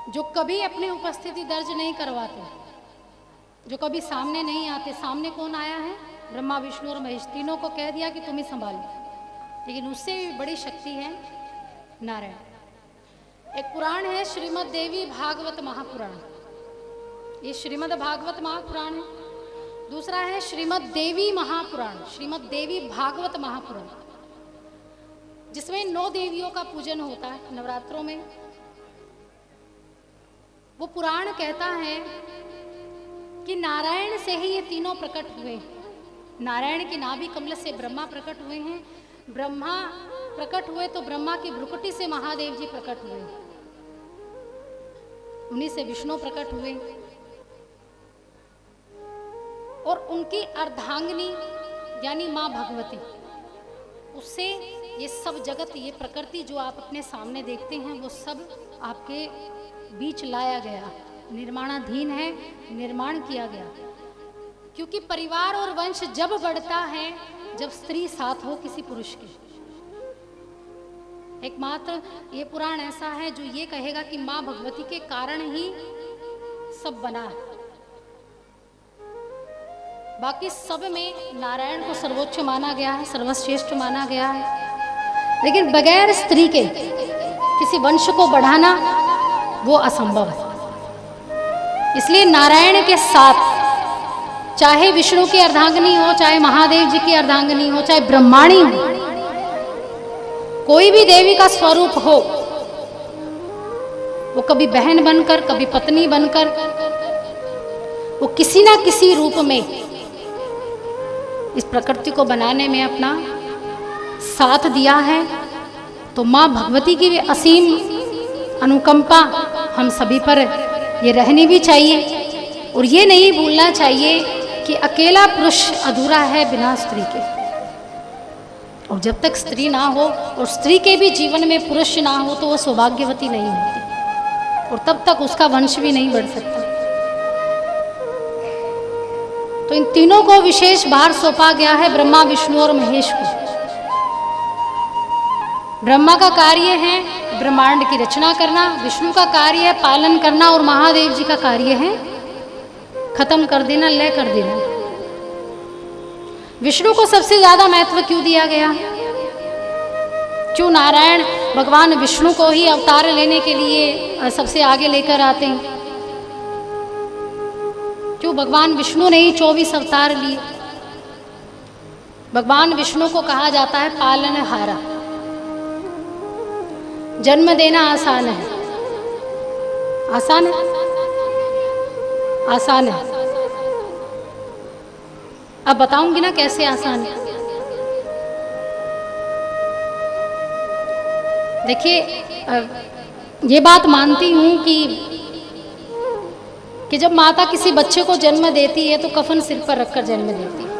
जो कभी अपनी उपस्थिति दर्ज नहीं करवाते, जो कभी सामने नहीं आते। सामने कौन आया है? ब्रह्मा विष्णु और महेश, तीनों को कह दिया कि तुम ही संभालो। लेकिन उससे भी बड़ी शक्ति है नारायण। एक पुराण है श्रीमद् देवी भागवत महापुराण, ये श्रीमद् भागवत महापुराण है। दूसरा है श्रीमद् देवी महापुराण, श्रीमद् देवी भागवत महापुराण, जिसमें 9 देवियों का पूजन होता है नवरात्रों में। वो पुराण कहता है कि नारायण से ही ये तीनों प्रकट हुए। नारायण की नाभि कमल से ब्रह्मा प्रकट हुए हैं। ब्रह्मा प्रकट हुए तो ब्रह्मा की भ्रुकुटी से महादेव जी प्रकट हुए, उन्हीं से विष्णु प्रकट हुए। और उनकी अर्धांगिनी यानी माँ भगवती, उससे ये सब जगत, ये प्रकृति जो आप अपने सामने देखते हैं, वो सब आपके बीच लाया गया, निर्माणाधीन है, निर्माण किया गया। क्योंकि परिवार और वंश जब बढ़ता है जब स्त्री साथ हो किसी पुरुष के। एकमात्र ये पुराण ऐसा है जो ये कहेगा कि माँ भगवती के कारण ही सब बना है। बाकी सब में नारायण को सर्वोच्च माना गया है, सर्वश्रेष्ठ माना गया है। लेकिन बगैर स्त्री के किसी वंश को बढ़ाना वो असंभव है। इसलिए नारायण के साथ चाहे विष्णु की अर्धांगिनी हो, चाहे महादेव जी की अर्धांगिनी हो, चाहे ब्रह्माणी हो, कोई भी देवी का स्वरूप हो, वो कभी बहन बनकर, कभी पत्नी बनकर, वो किसी ना किसी रूप में इस प्रकृति को बनाने में अपना साथ दिया है। तो माँ भगवती की असीम अनुकंपा हम सभी पर ये रहनी भी चाहिए। और ये नहीं भूलना चाहिए कि अकेला पुरुष अधूरा है बिना स्त्री के। और जब तक स्त्री ना हो और स्त्री के भी जीवन में पुरुष ना हो तो वो सौभाग्यवती नहीं होती, और तब तक उसका वंश भी नहीं बढ़ सकता। तो इन तीनों को विशेष भार सौंपा गया है, ब्रह्मा विष्णु और महेश को। ब्रह्मा का कार्य है ब्रह्मांड की रचना करना, विष्णु का कार्य है पालन करना, और महादेव जी का कार्य है खत्म कर देना, लय कर देना। विष्णु को सबसे ज्यादा महत्व क्यों दिया गया? क्यों नारायण भगवान विष्णु को ही अवतार लेने के लिए सबसे आगे लेकर आते हैं? क्यों भगवान विष्णु ने ही 24 अवतार लिए? भगवान विष्णु को कहा जाता है पालनहारा। जन्म देना आसान है, आसान है, आसान है। अब बताऊंगी ना कैसे आसान है। देखिए, ये बात मानती हूं कि जब माता किसी बच्चे को जन्म देती है तो कफन सिर पर रखकर जन्म देती है।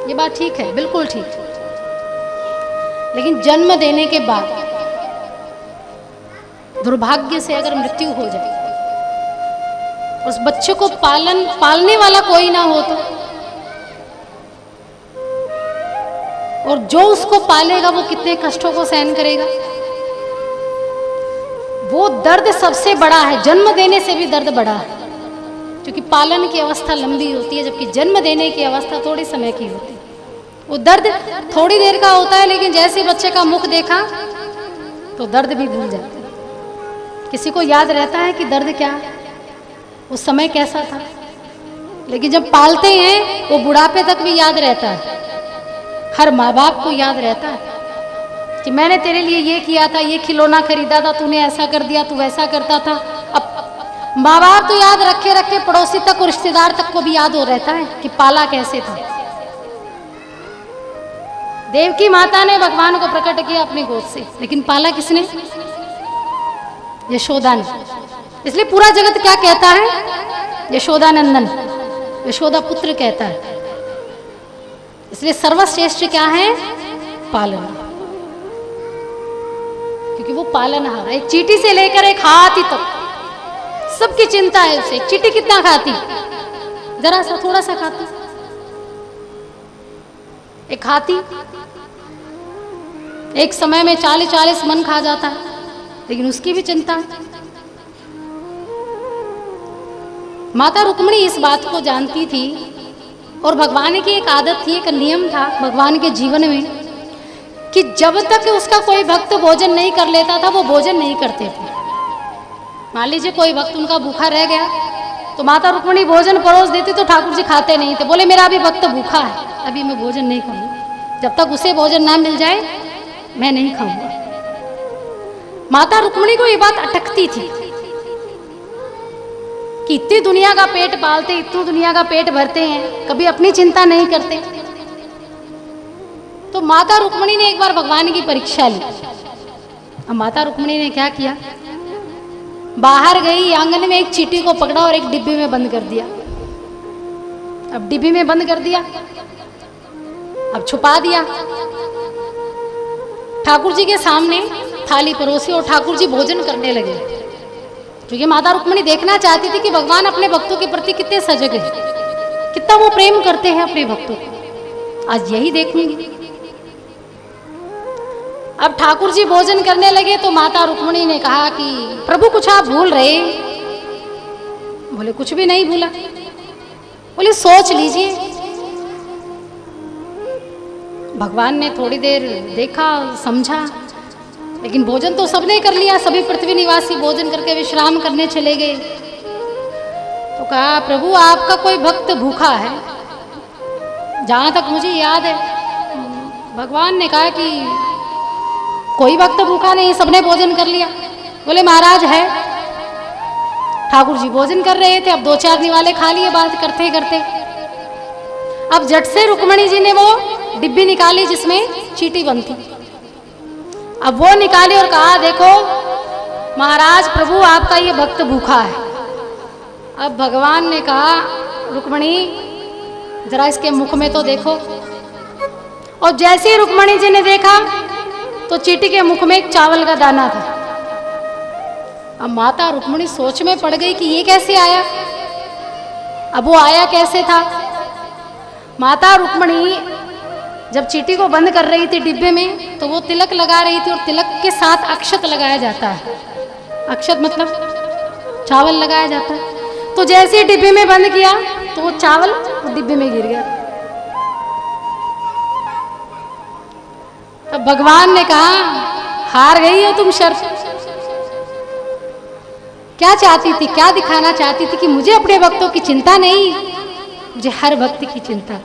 ये बात ठीक है, बिल्कुल ठीक है। लेकिन जन्म देने के बाद दुर्भाग्य से अगर मृत्यु हो जाए, उस बच्चे को पालने वाला कोई ना हो तो, और जो उसको पालेगा वो कितने कष्टों को सहन करेगा। वो दर्द सबसे बड़ा है, जन्म देने से भी दर्द बड़ा है, क्योंकि पालन की अवस्था लंबी होती है जबकि जन्म देने की अवस्था थोड़े समय की होती है। वो दर्द थोड़ी देर का होता है, लेकिन जैसे बच्चे का मुख देखा तो दर्द भी भूल जाते हैं। किसी को याद रहता है कि दर्द क्या है, उस समय कैसा था? लेकिन जब पालते हैं वो बुढ़ापे तक भी याद रहता है। हर माँ बाप को याद रहता है कि मैंने तेरे लिए ये किया था, ये खिलौना खरीदा था, तूने ऐसा कर दिया, तू वैसा करता था। अब माँ बाप तो याद रखे रखे पड़ोसी तक और रिश्तेदार तक को भी याद हो रहता है कि पाला कैसे था। देवकी माता ने भगवान को प्रकट किया अपनी गोद से, लेकिन पाला किसने? यशोदा ने। इसलिए पूरा जगत क्या कहता है? यशोदा नंदन, यशोदा पुत्र कहता है। इसलिए सर्वश्रेष्ठ क्या है? पालन, क्योंकि वो पालनहार। एक चींटी से लेकर एक हाथी तक सबकी चिंता है उसे। एक चींटी कितना खाती? जरा सा, थोड़ा सा खाती। एक हाथी एक समय में 40-40 मन खा जाता है, लेकिन उसकी भी चिंता है। माता रुक्मिणी इस बात को जानती थी और भगवान की एक आदत थी, एक नियम था भगवान के जीवन में कि जब तक उसका कोई भक्त भोजन नहीं कर लेता था वो भोजन नहीं करते थे। मान लीजिए कोई भक्त उनका भूखा रह गया तो माता रुक्मिणी भोजन परोस देती तो ठाकुर जी खाते नहीं थे, बोले मेरा अभी भक्त भूखा है, अभी मैं भोजन नहीं खाऊंगा, जब तक उसे भोजन ना मिल जाए मैं नहीं खाऊंगा। माता रुक्मिणी को ये बात अटकती थी कि इतनी दुनिया का पेट पालते, इतनी दुनिया का पेट भरते हैं, कभी अपनी चिंता नहीं करते। तो माता रुक्मिणी ने एक बार भगवान की परीक्षा ली। अब माता रुक्मिणी ने क्या किया, बाहर गई, आंगन में एक चींटी को पकड़ा और एक डिब्बी में बंद कर दिया। अब डिब्बी में बंद कर दिया, अब छुपा दिया। ठाकुर जी के सामने थाली परोसी और ठाकुर जी भोजन करने लगे, क्योंकि माता रुक्मिणी देखना चाहती थी कि भगवान अपने भक्तों के प्रति कितने सजग हैं, कितना वो प्रेम करते हैं अपने भक्तों को। आज यही देखूंगी। अब ठाकुर जी भोजन करने लगे तो माता रुक्मिणी ने कहा कि प्रभु कुछ आप भूल रहे। बोले कुछ भी नहीं भूला। बोले सोच लीजिए। भगवान ने थोड़ी देर देखा, समझा, लेकिन भोजन तो सबने कर लिया, सभी पृथ्वी निवासी भोजन करके विश्राम करने चले गए। तो कहा प्रभु आपका कोई भक्त भूखा है। जहां तक मुझे याद है भगवान ने कहा कि कोई भक्त भूखा नहीं, सबने भोजन कर लिया। बोले महाराज है। ठाकुर जी भोजन कर रहे थे, अब 2-4 निवाले खा लिए बात करते करते। अब झट से रुक्मिणी जी ने वो डिब्बी निकाली जिसमें चींटी बंद थी। अब वो निकाली और कहा देखो महाराज प्रभु आपका ये भक्त भूखा है। अब भगवान ने कहा रुक्मिणी जरा इसके मुख में तो देखो। और जैसे ही रुक्मिणी जी ने देखा तो चींटी के मुख में एक चावल का दाना था। अब माता रुक्मिणी सोच में पड़ गई कि ये कैसे आया। अब वो आया कैसे था। माता रुक्मिणी जब चींटी को बंद कर रही थी डिब्बे में तो वो तिलक लगा रही थी, और तिलक के साथ अक्षत लगाया जाता है। अक्षत मतलब चावल लगाया जाता है। तो जैसे ही डिब्बे में बंद किया तो वो चावल डिब्बे में गिर गया। तब भगवान ने कहा हार गई हो तुम शर्त। क्या चाहती थी, क्या दिखाना चाहती थी कि मुझे अपने भक्तों की चिंता नहीं, मुझे हर भक्त की चिंता।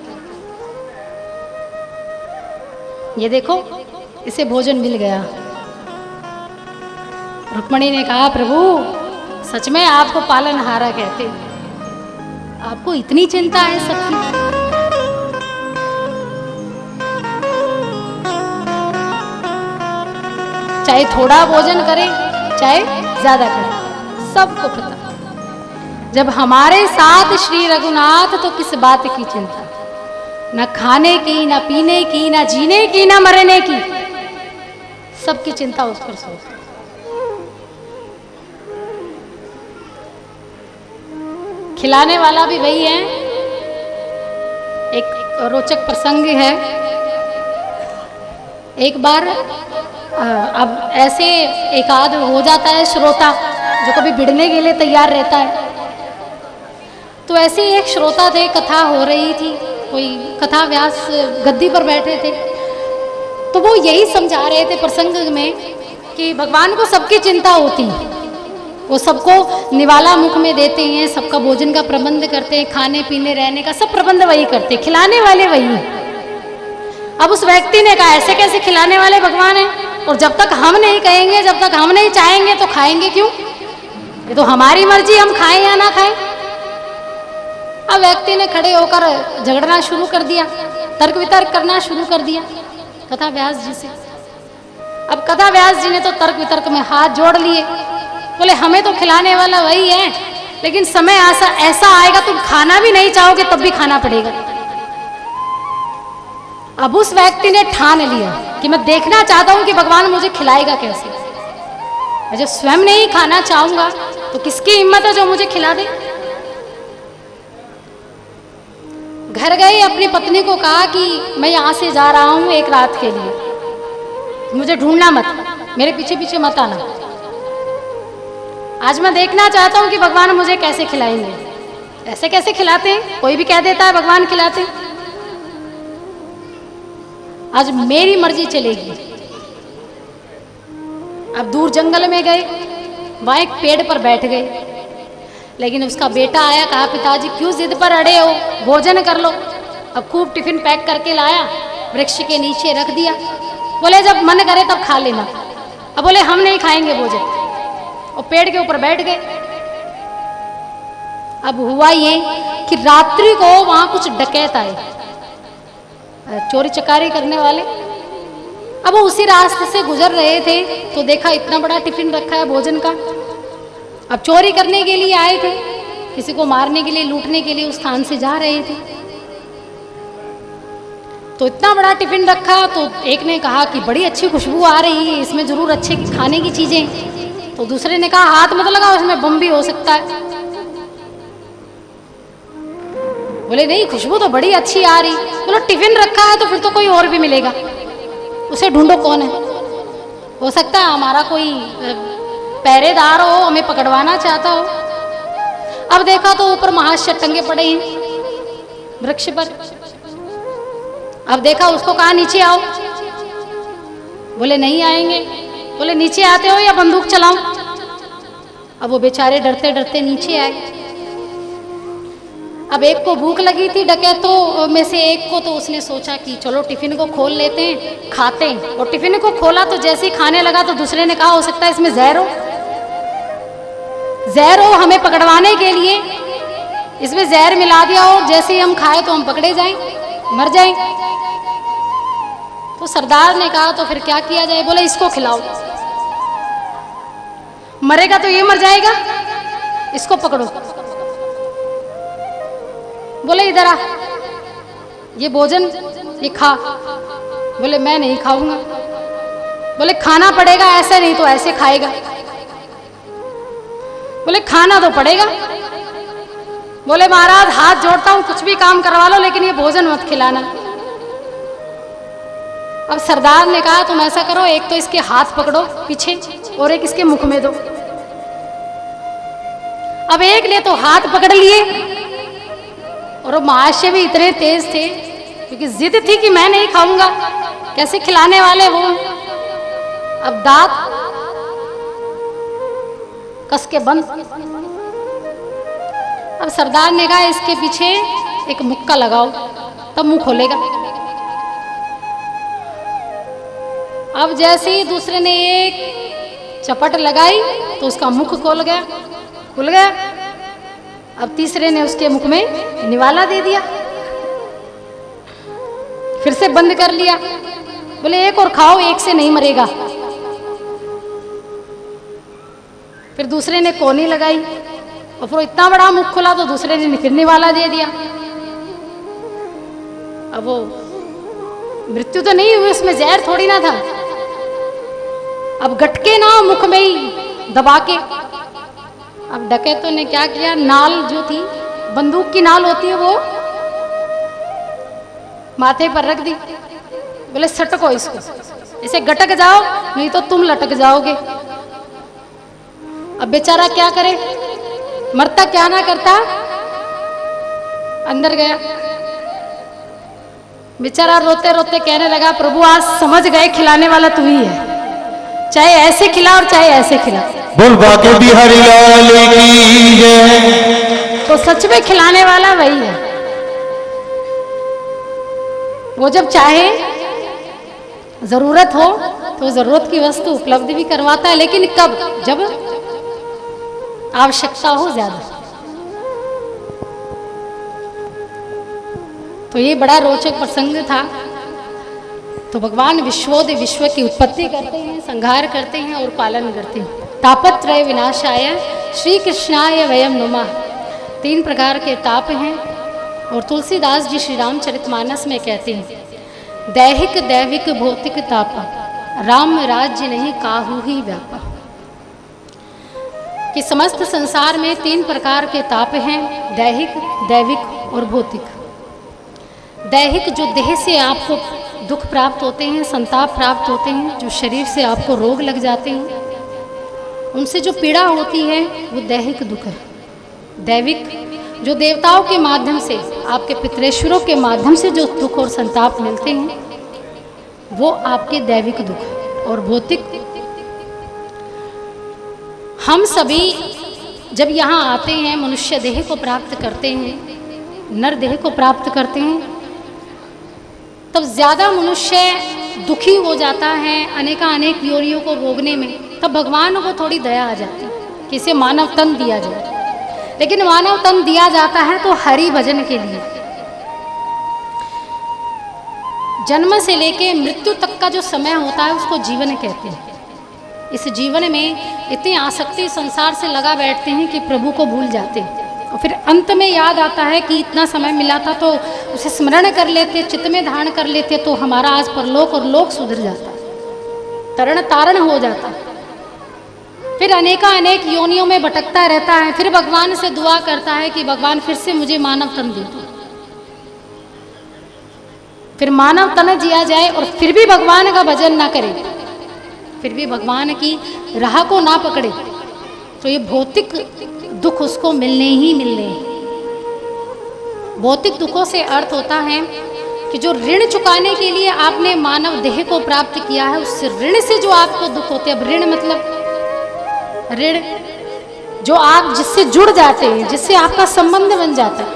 ये देखो इसे भोजन मिल गया। रुक्मिणी ने कहा प्रभु सच में आपको पालनहारा कहते, आपको इतनी चिंता है सबकी। चाहे थोड़ा भोजन करे चाहे ज्यादा करे, सबको पता। जब हमारे साथ श्री रघुनाथ तो किस बात की चिंता, न खाने की, न पीने की, न जीने की, न मरने की, सबकी चिंता उस पर सोच। खिलाने वाला भी वही है। एक रोचक प्रसंग है। एक बार अब ऐसे एक आध हो जाता है श्रोता जो कभी भिड़ने के लिए तैयार रहता है। तो ऐसे एक श्रोता थे, कथा हो रही थी, कोई कथा व्यास गद्दी पर बैठे थे। तो वो यही समझा रहे थे प्रसंग में कि भगवान को सबकी चिंता होती है, वो सबको निवाला मुख में देते हैं, सबका भोजन का प्रबंध करते हैं, खाने पीने रहने का सब प्रबंध वही करते, खिलाने वाले वही हैं। अब उस व्यक्ति ने कहा ऐसे कैसे खिलाने वाले भगवान हैं, और जब तक हम नहीं कहेंगे, जब तक हम नहीं चाहेंगे तो खाएंगे क्यों, ये तो हमारी मर्जी, हम खाएं या ना खाएं। अब व्यक्ति ने खड़े होकर झगड़ना शुरू कर दिया, तर्क वितर्क करना शुरू कर दिया कथा व्यास जी से। अब कथा व्यास जी ने तो तर्क वितर्क में हाथ जोड़ लिए, बोले हमें तो खिलाने वाला वही है, लेकिन समय ऐसा आएगा तुम खाना भी नहीं चाहोगे तब भी खाना पड़ेगा। अब उस व्यक्ति ने ठान लिया कि मैं देखना चाहता हूं कि भगवान मुझे खिलाएगा कैसे। मैं जब स्वयं नहीं खाना चाहूंगा तो किसकी हिम्मत है जो मुझे खिला दे। घर गए, अपनी पत्नी को कहा कि मैं यहां से जा रहा हूं एक रात के लिए, मुझे ढूंढना मत, मेरे पीछे पीछे मत आना, आज मैं देखना चाहता हूं कि भगवान मुझे कैसे खिलाएंगे। ऐसे कैसे खिलाते हैं? कोई भी कह देता है भगवान खिलाते हैं। आज मेरी मर्जी चलेगी। अब दूर जंगल में गए, वहां एक पेड़ पर बैठ गए, लेकिन उसका बेटा आया, कहा पिताजी क्यों जिद पर अड़े हो, भोजन कर लो। अब खूब टिफिन पैक करके लाया, वृक्ष के नीचे रख दिया। बोले जब मन करे तब खा लेना। अब बोले हम नहीं खाएंगे भोजन, और पेड़ के ऊपर बैठ गए। अब हुआ ये कि रात्रि को वहां कुछ डकैत आए, चोरी चकारी करने वाले। अब वो उसी रास्ते से गुजर रहे थे तो देखा इतना बड़ा टिफिन रखा है भोजन का। अब चोरी करने के लिए आए थे, किसी को मारने के लिए, लूटने के लिए उस स्थान से जा रहे थे। तो इतना बड़ा टिफिन रखा, तो एक ने कहा कि बड़ी अच्छी खुशबू आ रही है, इसमें जरूर अच्छे खाने की चीजें। तो दूसरे ने कहा हाथ मत लगाओ, इसमें बम भी हो सकता है। बोले नहीं, खुशबू तो बड़ी अच्छी आ रही। बोलो टिफिन रखा है तो फिर तो कोई और भी मिलेगा, उसे ढूंढो कौन है। हो सकता है हमारा कोई पहरेदार हो, हमें पकड़वाना चाहता हो। अब देखा तो ऊपर महाशय टंगे पड़े हैं वृक्ष पर। अब देखा, उसको कहा नीचे आओ। बोले नहीं आएंगे। बोले नीचे आते हो या बंदूक चलाऊं? अब वो बेचारे डरते डरते नीचे आए। अब एक को भूख लगी थी, डकैतों में से एक को, तो उसने सोचा कि चलो टिफिन को खोल लेते हैं, खाते हैं। और टिफिन को खोला तो जैसे ही खाने लगा तो दूसरे ने कहा हो सकता है इसमें जहर हो, जहर हो, हमें पकड़वाने के लिए इसमें जहर मिला दिया हो, जैसे ही हम खाए तो हम पकड़े जाएं, मर जाएं। तो सरदार ने कहा तो फिर क्या किया जाए? बोले इसको खिलाओ, मरेगा तो ये मर जाएगा, इसको पकड़ो। बोले इधर आ, ये भोजन ये खा। बोले मैं नहीं खाऊंगा। बोले खाना पड़ेगा, ऐसे नहीं तो ऐसे खाएगा। बोले खाना तो पड़ेगा। बोले महाराज हाथ जोड़ता हूं, कुछ भी काम करवा लो, लेकिन ये भोजन मत खिलाना। अब सरदार ने कहा तुम ऐसा करो, एक तो इसके हाथ पकड़ो पीछे और एक इसके मुख में दो। अब एक ने तो हाथ पकड़ लिए, और वो महाशय भी इतने तेज थे क्योंकि जिद थी कि मैं नहीं खाऊंगा, कैसे खिलाने वाले हो। अब दांत कस के बंद। अब सरदार ने कहा इसके पीछे एक मुक्का लगाओ, तब मुंह खोलेगा। अब जैसे ही दूसरे ने एक चपट लगाई तो उसका मुख खोल गया, खुल गया। अब तीसरे ने उसके मुख में निवाला दे दिया, फिर से बंद कर लिया। बोले एक और खाओ, एक से नहीं मरेगा। फिर दूसरे ने कोनी लगाई और फिर इतना बड़ा मुख खुला तो दूसरे ने फिर निवाला दे दिया। अब वो मृत्यु तो नहीं हुई, उसमें जहर थोड़ी ना था। अब गटके ना मुख में ही दबा के। अब डकैतों ने क्या किया, नाल जो थी, बंदूक की नाल होती है, वो माथे पर रख दी। बोले सटको इसको, इसे गटक जाओ नहीं तो तुम लटक जाओगे। अब बेचारा क्या करे, मरता क्या ना करता, अंदर गया। बेचारा रोते रोते कहने लगा प्रभु आज समझ गए खिलाने वाला तू ही है, चाहे ऐसे खिला और चाहे ऐसे खिला। बोल बाके बिहारी लाल की जय। तो सच में खिलाने वाला वही है। वो जब चाहे, जरूरत हो तो जरूरत की वस्तु उपलब्ध भी करवाता है, लेकिन कब, जब आवश्यकता हो ज्यादा। तो ये बड़ा रोचक प्रसंग था। तो भगवान विश्वोदय विश्व की उत्पत्ति करते हैं, संहार करते हैं और पालन करते हैं। तापत्रय विनाशाय श्री कृष्णाय वयम नुमः। 3 प्रकार के ताप हैं और तुलसीदास जी श्री रामचरितमानस में कहते हैं दैहिक दैविक भौतिक ताप राम राज्य नहीं काहू ही व्यापा। कि समस्त संसार में 3 प्रकार के ताप हैं, दैहिक, दैविक और भौतिक। दैहिक जो देह से आपको दुख प्राप्त होते हैं, संताप प्राप्त होते हैं, जो शरीर से आपको रोग लग जाते हैं, उनसे जो पीड़ा होती है वो दैहिक दुख है। दैविक जो देवताओं के माध्यम से, आपके पितरेश्वरों के माध्यम से जो दुख और संताप मिलते हैं, वो आपके दैविक दुख और भौतिक। हम सभी जब यहाँ आते हैं, मनुष्य देह को प्राप्त करते हैं, नर देह को प्राप्त करते हैं, तब ज़्यादा मनुष्य दुखी हो जाता है अनेक योनियों को भोगने में। तब भगवान को थोड़ी दया आ जाती है कि इसे मानव तन दिया जाए। लेकिन मानव तन दिया जाता है तो हरि भजन के लिए। जन्म से लेके मृत्यु तक का जो समय होता है उसको जीवन कहते हैं। इस जीवन में इतनी आसक्ति संसार से लगा बैठते हैं कि प्रभु को भूल जाते हैं, और फिर अंत में याद आता है कि इतना समय मिला था तो उसे स्मरण कर लेते, चित्त में धारण कर लेते, तो हमारा आज परलोक और लोक सुधर जाता, तरण तारण हो जाता। फिर अनेक योनियों में भटकता रहता है, फिर भगवान से दुआ करता है कि भगवान फिर से मुझे मानव तन दे दो, फिर मानव तन जिया जाए। और फिर भी भगवान का भजन ना करे, फिर भी भगवान की राह को ना पकड़े, तो ये भौतिक दुख उसको मिलने ही मिलने हैं। भौतिक दुखों से अर्थ होता है कि जो ऋण चुकाने के लिए आपने मानव देह को प्राप्त किया है, उस ऋण से जो आपको दुख होते हैं। अब ऋण मतलब ऋण जो आप जिससे जुड़ जाते हैं, जिससे आपका संबंध बन जाता है,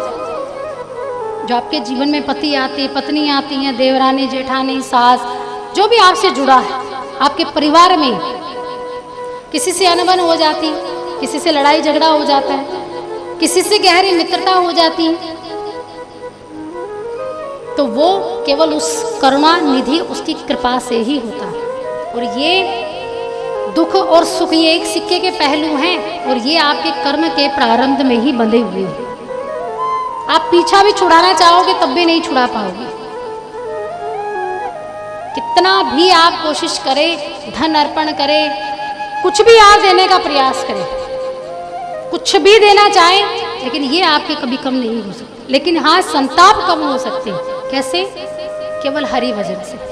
जो आपके जीवन में पति आते हैं, पत्नी आती हैं, देवरानी, जेठानी, सास, जो भी आपसे जुड़ा है, आपके परिवार में किसी से अनबन हो जाती, किसी से लड़ाई झगड़ा हो जाता है, किसी से गहरी मित्रता हो जाती है, तो वो केवल उस करुणा निधि, उसकी कृपा से ही होता है। और ये दुख और सुख ये एक सिक्के के पहलू हैं, और ये आपके कर्म के प्रारंभ में ही बंधे हुए हैं। आप पीछा भी छुड़ाना चाहोगे तब भी नहीं छुड़ा पाओगे। कितना भी आप कोशिश करें, धन अर्पण करें, कुछ भी आप देने का प्रयास करें, कुछ भी देना चाहें, लेकिन ये आपके कभी कम नहीं हो सकते। लेकिन हाँ, संताप कम हो सकते हैं। कैसे? केवल हरि भजन से।